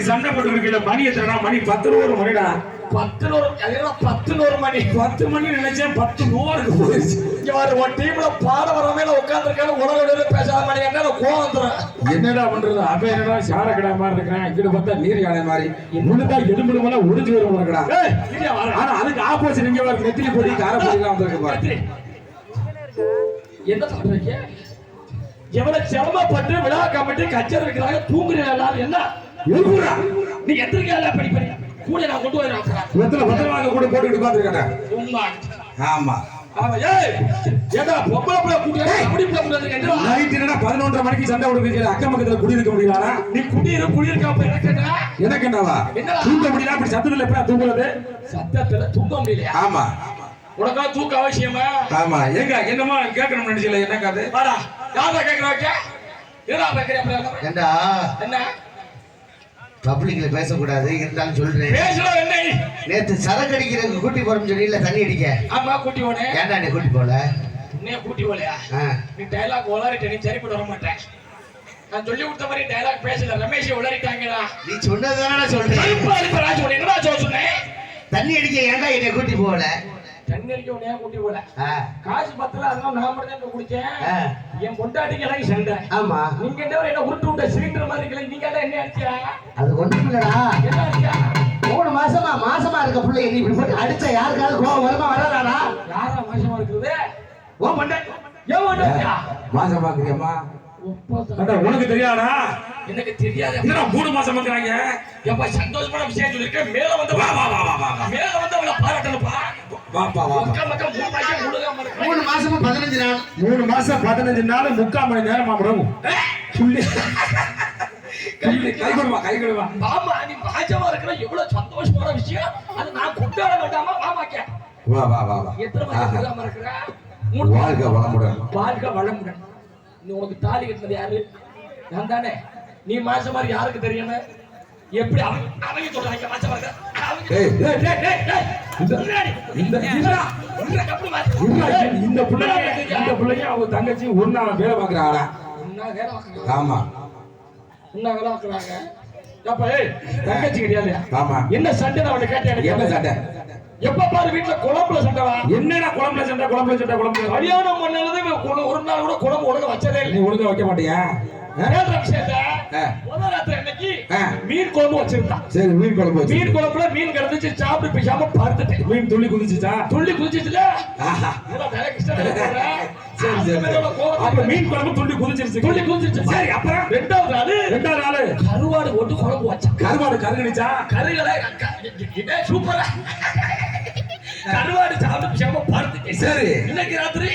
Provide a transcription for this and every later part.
சண்டை போட்டு மணி எத்தனை மணி 10 மணிடா 10 மணி 10 மணி நினைச்சேன் 10 நூறுக்கு போயிடுச்சு. ஒரு டீம்ல பாட வரவே உட்காந்துருக்காங்க உடனே பேசாத மணி என்ன கோவம் வந்துடும். என்னடா பண்றது? அப்ப என்னடா சார கடை மாதிரி இருக்கிறேன், இங்கிட்டு பார்த்தா நீர் யானை மாதிரி முழுக்கா எலும்பு மேல உறிஞ்சு வரும் இருக்கடா. ஆனா அதுக்கு ஆப்போசிட் இங்க வர நெத்திலி பொடி காரப்பொடி எல்லாம் வந்திருக்கு பாரு. என்ன சொல்றீங்க? எவ்வளவு சிரமப்பட்டு விழா கமிட்டி கச்சேரி இருக்கிறாங்க, தூங்குறீங்க எல்லாரும். என்ன நீ எத்திரிக்கா படிப்பீங்க கூட நான் கொண்டு வரேன். பத்திரமாக கூட போட்டுக்கிட்டு பாத்துருக்கேன். ஆமா 11:30 மணிக்கு சண்டை கொடுக்க அக்கம் பக்கத்துல குடியிருக்க முடியல. நீ குடியிருக்க எனக்கு என்னவா தூங்க முடியல? அப்படி சத்தத்துல எப்ப தூங்குறது? சத்தத்துல தூங்க முடியல. ஆமா உனக்கா தூக்க அவசியமா? ஆமா எங்க என்னமா கேட்கணும் நினைச்சல? என்ன காது யாரா கேட்கறாங்க? என்ன பப்ளிக்ல பேசக்கூடாது இருந்தாலும் சொல்றேன். பேசலாம். என்ன நேத்து சரக்கு அடிக்கிறதுக்கு கூட்டி போறோம்னு சொல்லி தண்ணி அடிக்க. ஆமா கூட்டி போனேன். ஏன்டா நீ கூட்டி போல? நீ கூட்டி போலையா? நீ டயலாக் உளறிட்ட, நீ சரிப்பட வர மாட்டேன். நான் சொல்லி கொடுத்த மாதிரி டயலாக் பேசல. ரமேஷ் உளறிட்டாங்கடா. நீ சொன்னதானடா சொல்றேன். என்னடா சொன்னேன்? தண்ணி அடிக்க ஏன்டா என்னை கூட்டி போல? தண்ணி அடிக்க உடனே கூட்டி போல. காசு பத்தல, அதனால நான் மட்டும் தான் குடிச்சேன். என் பொண்டாட்டிக்கு எல்லாம் சண்டை. ஆமா நீங்க என்ன உருட்டு விட்ட சிலிண்டர் மாதிரி இருக்கல. நீங்க என்ன அடிச்சா? அது ஒண்ணும் இல்லடா. என்ன அடிச்சா? 3 மாசமா இருக்க பிள்ளை நீ இப்படி போட்டு அடிச்சா யாருக்காவது கோவம் வருமா வராதா? யாரா மாசமா இருக்குது? ஓ பொண்டாட்டி. ஏன் பொண்டாட்டியா மாசமா இருக்கிறியம்மா? உனக்கு தெரியாதா? எனக்கு தெரியாது. 3 மாசம் வந்துறாங்க. எப்ப சந்தோஷமான விஷயம் சொல்லிருக்கேன். மேல வந்து வா வா வா வா மேல வந்து அவளை பாராட்டணும்ப்பா. வாப்பா வா. 3 மாசமா 15 நாள். 3 மாசம் 15 நாள் 3/4 மணி நேரமா ப்ரோ. சொல்லி கை கொடுவா. மாமா நீ பாஜமா இருக்கிற எவ்வளவு சந்தோஷமான விஷயம். அது நான் கொண்டாட வேண்டாமா? மாமாக்கே வா வா வா வா. எத்தனை மாசமா இருக்கிற? வாழ்க வளமுடன். வாழ்க வளமுடன். நீ உனக்கு தாலி கட்டினது யாரு? நான் தானே நீ மாசம் மாதிரி யாருக்கு தெரியுமே எப்படி அவங்க சொல்றாங்க மாசம் மாதிரி ஏய், இந்த பிள்ளைங்க அவங்க தங்கச்சி ஒன்னா வேலை பாக்குறாங்களா? ஆமா தங்கச்சி கிடையாது. ஆமா. என்ன சண்டை அவனை கேட்டேன். என்ன சண்டை? எப்ப பாரு வீட்டுல குழம்புல சண்டைவா? என்னடா குழம்புல சண்டை? குழம்புல சண்டை? குழம்புல கல்யாணம் பண்ணது ஒரு நாள் கூட குழம்பு ஒழுங்க வச்சதே இல்லை. நீ ஒழுங்கா வைக்க மாட்டியா? மீன் குழம்பு வச்சிருந்தான். சரி, மீன் குழம்பு. மீன் குழம்புல மீன் கிடந்துச்சு, சாப்பிட்டு பேசாம படுத்துட்டேன். மீன் துள்ளி குதிச்சுச்சா? துள்ளி குதிச்சுல. சரி சரி. அப்ப மீன் குழம்பு துள்ளி குதிச்சிருச்சு. துள்ளி குதிச்சிருச்சு. சரி, அப்புறம் ரெண்டாவது நாள் கருவாடு போட்டு குழம்பு வச்சான். கருவாடு கருகணிச்சா? கருகளை சூப்பரா கருவாடு சாப்பிட்டு பேசாம படுத்துட்டேன். சரி. இன்னைக்கு ராத்திரி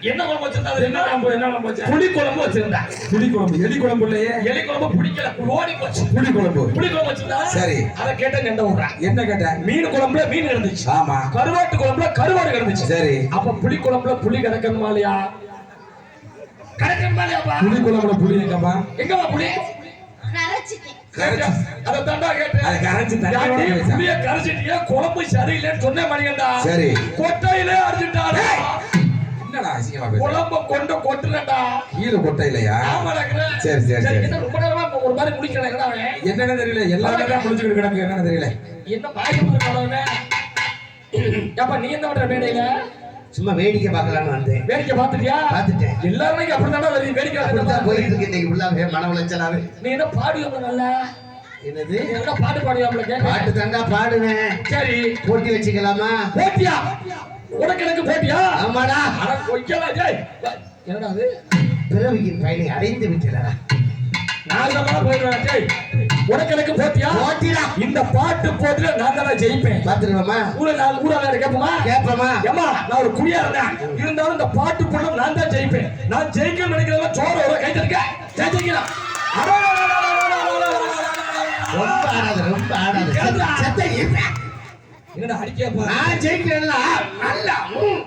என்ன குழம்பு வச்சிருந்தா? என்ன குழம்பு வச்சா? புளி குழம்பு வச்சிருந்தா. புளி குழம்பு. எலி குழம்பு இல்லையே. எலி குழம்பு பிடிக்கல, ஓடி போச்சு. புளி குழம்பு வச்சிருந்தா. சரி. அத கேட்ட கண்ட விடுறா. என்ன கேட்ட? மீன் குழம்புல மீன் கிடந்துச்சு. ஆமா. கருவாட்டு குழம்புல கருவாடு கிடந்துச்சு. சரி. அப்ப புளி குழம்புல புளி கிடக்கணுமா இல்லையா? கிடக்கணுமா இல்லையாப்பா? புளி குழம்புல புளி எங்கம்மா? எங்கம்மா புளி? அத தண்டா கேட்டேன். புளிய கரைச்சிட்டியா? குழம்பு சரியில்லைன்னு சொன்னேன் மணிகண்டா. சரி. கொட்டையிலே அடிச்சுட்டாரு. என்னடா அசிங்கமா பேசுற? குழம்பு கொண்டு கொட்டுறடா. கீழே கொட்டை இல்லையா? ஆமாடா. சரி சரி சரி. என்ன ரொம்ப நேரமா ஒரு மாதிரி முடிக்கறடா அவன். என்னன்னு தெரியல. எல்லாரும் தான் குளிச்சிட்டு கிடக்கு. என்னன்னு தெரியல. என்ன பாயமா கடவுளே. அப்ப நீ என்ன பண்ற மேடையில? சும்மா வேடிக்கை பார்க்கலாம்னு வந்தேன். வேடிக்கை பார்த்துட்டியா? பார்த்துட்டேன். எல்லாரும் அப்படிதானே வருது. வேடிக்கை அப்படிதான் போயிட்டு இருக்கு இன்னைக்கு ஃபுல்லாவே மன உளைச்சலாவே. நீ என்ன பாடுவீங்க நல்லா? என்னது? நீ என்ன பாட்டு பாடுவீங்களா கேக்க? பாட்டு தாண்டா பாடுவேன். சரி, போட்டி வச்சுக்கலாமா? போட்டியா? உனக்கு எனக்கு போட்டியா? ஆமாடா. அட கொய்யலா டேய். என்னடா அது? பிறவியின் பயனை அடைந்து விட்டடா. நான் தான் போயிடுறேன் டேய். உனக்கு எனக்கு போட்டியா? போட்டிடா. இந்த பாட்டு போட்டில நான் தான் ஜெயிப்பேன். பாத்துருவோமா? ஊரால கேப்பமா? கேப்பமா? ஏமா நான் ஒரு குடியா இருந்தேன். இருந்தாலும் இந்த பாட்டு போட நான் தான் ஜெயிப்பேன். நான் ஜெயிக்க நினைக்கிறவங்க சோறு வர கை தட்டுங்க. ஜெயிக்கலாம். ரொம்ப ஆடாத. செத்த இருப்ப. என்னடா அடிக்கேப்பா? நான் ஜெயிக்கிறேன்ல. நல்லா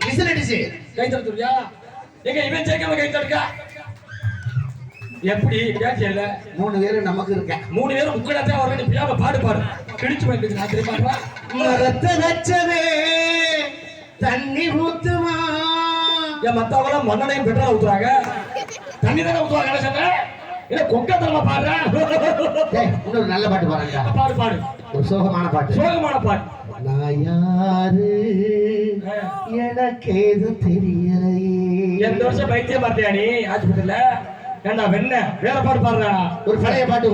விசில் அடிச்சு கை தட்டுறியா? எங்க இவன் ஜெயிக்காம கை தட்டுங்க. எப்படி கேட்கல? 3 பேரும் நமக்கு இருக்க. 3 பேரும் முக்கடத்தே வரணும். நீ பியாம பாடு கிழிச்சு போயிட்டு நான் தெரியுமா? மரத்தை வச்சவே தண்ணி ஊத்துமா. ஏன் மத்தவங்க மண்ணனையும் பெட்ரோல் ஊத்துறாங்க? தண்ணி தானே ஊத்துவாங்க. என்ன சொன்ன? இல்ல கொக்கத்தனமா பாடுற. இன்னொரு நல்ல பாட்டு பாருங்க. பாடு. ஒரு சோகமான பாட்டு. நான் யாரு எனக்கு ஏதும் தெரியலையே. எந்த வருஷம் பைத்தியம் பார்த்தியா நீ ஆஸ்பத்திரியில? ஏண்டா வெண்ண வேற பாடு பாடுறா. ஒரு பழைய பாட்டு.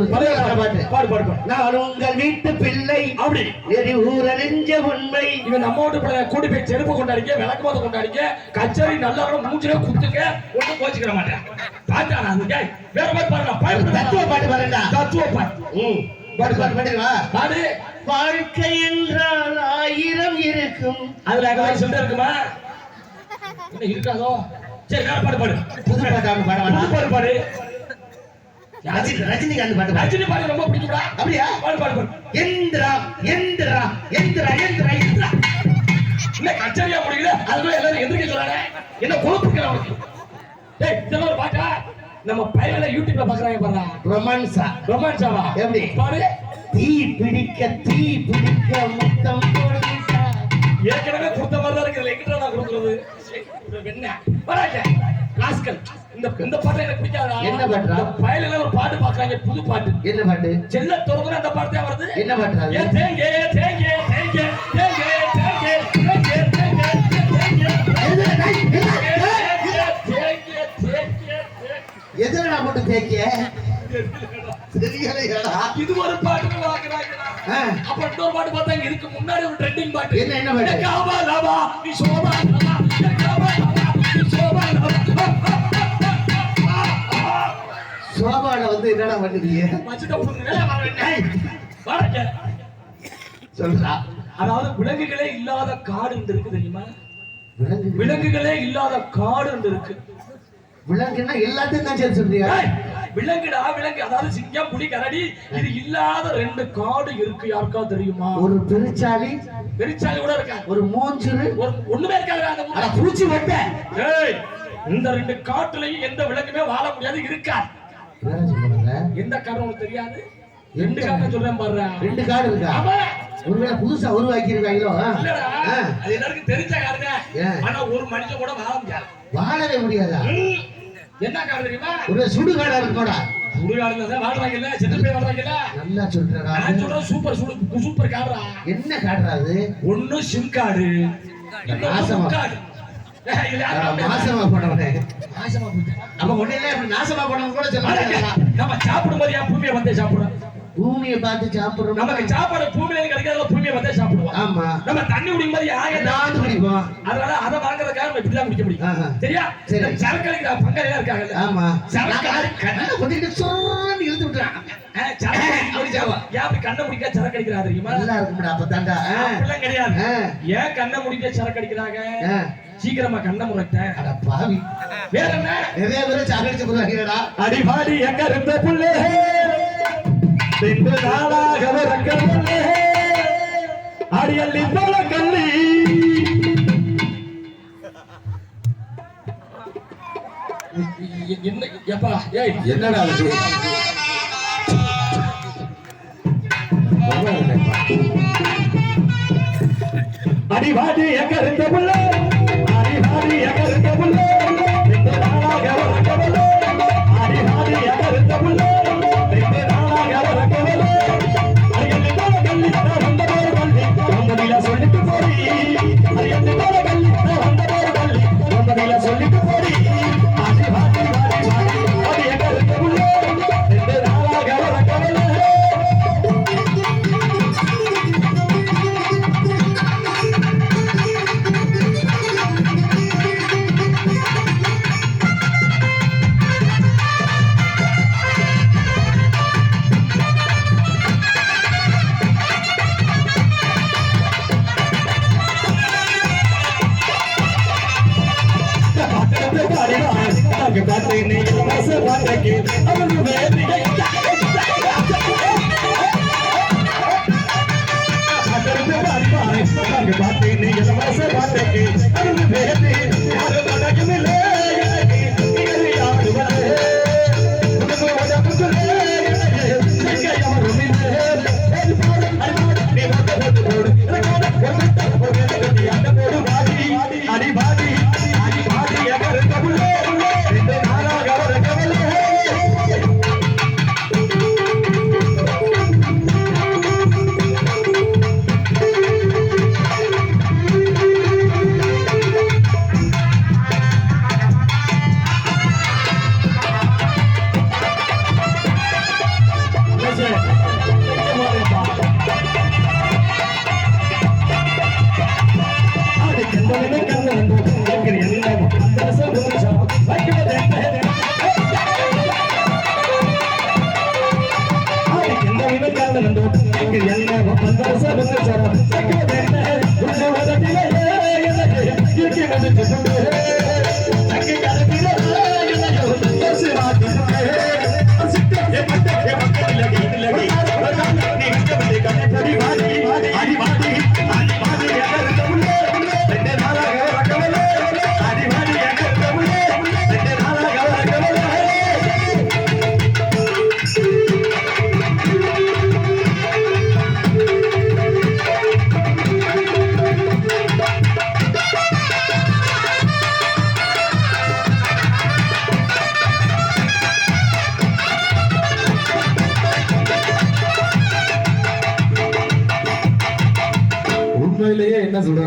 பாடு. நான் உங்கள் வீட்டு பிள்ளை. அப்படி நெறி ஊரறிஞ்ச உண்மை. இவன் நம்ம வீட்டு பிள்ளை கூட்டி போய் செருப்பு கொண்டாடிக்க, விளக்கு போத கொண்டாடிக்க, கச்சேரி நல்லா மூஞ்சில குத்துக்க, ஒன்றும் கோச்சிக்கிற மாட்டேன். பாட்டா நான் வேற பாட்டு பாடுறா. தத்துவ பாட்டு பாருடா. தத்துவ பாட்டு. பாடு. வாழ்க்கை என்றால் 1000 இருக்கும். அதுல அங்க சொல்லிட்டு இருக்குமா? என்ன இருக்காதோ? சரி, வேற பாடு. புது பாட்டு பாடு. ரஜினிகாந்த் பாட்டு. ரஜினி பாட்டு ரொம்ப பிடிக்கும்டா. அப்படியா? பாடு. எந்திரா. என்ன கச்சேரியா முடியல? அதுக்குள்ள எல்லாரும் எந்திரிக்க சொல்றாங்க. என்ன குழப்பிக்கிற அவனுக்கு? டேய், இதெல்லாம் ஒரு பாட்டா? நம்ம பையல யூடியூப்ல பாக்குறாங்க பாருங்க. ரொமான்ஸாவா? எப்படி? பாடு. தீ பிடிக்க முத்தம் போடுதா. ஏற்கனவே கொடுத்த மாதிரி தான் இருக்கு. எங்கிட்ட நான் கொடுக்குறது என்ன வராங்க ராஸ்கல். இந்த பாட்டு எனக்கு பிடிக்காதா? என்ன பாட்டுடா? பையல ஒரு பாட்டு பாக்குறாங்க, புது பாட்டு. என்ன பாட்டு? செல்ல திறந்து அந்த பாட்டு தான் வருது. என்ன பாட்டுடா? ஏ தேங்க. எதுல போட்டு தேக்கிய? இது ஒரு பாட்டு வாங்குறாங்கடா. அப்ப இன்னொரு பாட்டு பார்த்தா இதுக்கு முன்னாடி ஒரு ட்ரெண்டிங் பாட்டு. என்ன பாட்டு? காவா லாவா நீ சோபா லாவா காவா லாவா நீ சோபா லாவா. சோபால வந்து என்னடா பண்ணுவீங்க? மச்சிட்ட புடுங்கல வரங்க. சொல்றா. அதாவது விலங்குகளே இல்லாத காடு இருக்கு தெரியுமா? விலங்குகளே இல்லாத காடு இருக்கு. விலங்குன்னா எல்லாத்தையும் தான் சேர்த்து சொல்றியா? விலங்குடா, விலங்கு. அதாவது சிங்கம், புலி, கரடி இது இல்லாத 2 காடு இருக்கு. யாருக்கா தெரியுமா? ஒரு பெருச்சாளி கூட இருக்கா. ஒரு மூஞ்சுரு ஒண்ணுமே இருக்காது. அட பூச்சி வெட்ட. இந்த 2 காட்டுலயும் எந்த விலங்குமே வாழ முடியாது. இருக்கா என்ன சொல்றாங்க? எந்த காரணம் உனக்கு தெரியாது? 2 காரணம் சொல்றேன் பாரு. 2 கார்டு இருக்கா? ஆமா. ஒருவேளை புதுசா உருவாக்கி இருக்காங்களோ? இல்லடா. அது எல்லாருக்கும் தெரிஞ்ச காரணம். ஆனா ஒரு மனுஷன் கூட வாழ முடியாது. வாழவே முடியாதா? என்ன காரணம் தெரியுமா? ஒரு சுடுகாடா இருக்கும்டா. சுடுகாடுல தான் வாழ்றாங்க இல்ல, செத்து போய் வாழ்றாங்க இல்ல. நல்லா சொல்றடா. நான் சொல்றேன் சூப்பர் கார்டா. என்ன கார்டா அது? ஒன்னு சிம் கார்டு. நாசமா கார்டு. நாசமா போனவனே. நாசமா போயிட்டா. நம்ம ஒண்ணு இல்ல நாசமா போனவங்க கூட சொல்றாங்க. நம்ம சாப்பிடும்போது ஏன் பூமியை வந்து சாப்பிடுறோம்? பூமியை பார்த்து சாப்பிடுறோம். நமக்கு சாப்பாடு பூமியில கிடைக்காத பூமியை வந்து சாப்பிடுவோம். ஆமா. நம்ம தண்ணி குடிக்கும்போது நான் குடிப்போம். அதனால அதை வாங்குறதுக்காக நம்ம இப்படிதான் குடிக்க முடியும். சரியா? சரி. சரக்கு அடிக்கிற பங்காளியா இருக்காங்கல்ல. ஆமா. சரக்கு கண்ணை பொத்திட்டு சொன்னு இழுத்து விட்டுறான். கண்ணை முடிக்க சரக்கு அடிக்கிறா தெரியுமா? நல்லா இருக்கும்டா அப்பதான்டா. அப்படிலாம் கிடையாது. ஏன் கண்ணை முடிக்க சரக்கு அடிக்கிறாங்க? சீக்கிரமா கண்ணை முறைட்டேன். அட பாவி. வேற என்ன? நிறைய பேர் சாகடிச்சு போறாங்கடா. அடிபாடி எங்க இருந்த புள்ளே பின்பு நாளாக வரக்க புள்ளே அடியல்லி போல கள்ளி என்ன எப்பா ஏய் என்னடா அது? அடிபாடி எங்க இருந்த புள்ளே அடிபாடி எங்க இருந்த புள்ளே பின்பு நாளாக வரக்க புள்ளே அடிபாடி எங்க இருந்த புள்ளே பின்பு நாளாக வரக்க புள்ளே அடியல்லி போல கள்ளி வந்த போர் கள்ளி வந்ததில சொல்லிட்டு போடி அடியல்லி போல கள்ளி வந்த போர் கள்ளி வந்ததில சொல்லிட்டு போடி அடிபாடி பாடி பாடி அடி எங்க இருந்த புள்ளே பின்பு நாளாக வரக்க புள்ளே அடிபாடி அடிபாடி எகர் கபுலே ரெண்டு நாளாக வர கவலே உண்மையிலேயே என்ன சொல்ற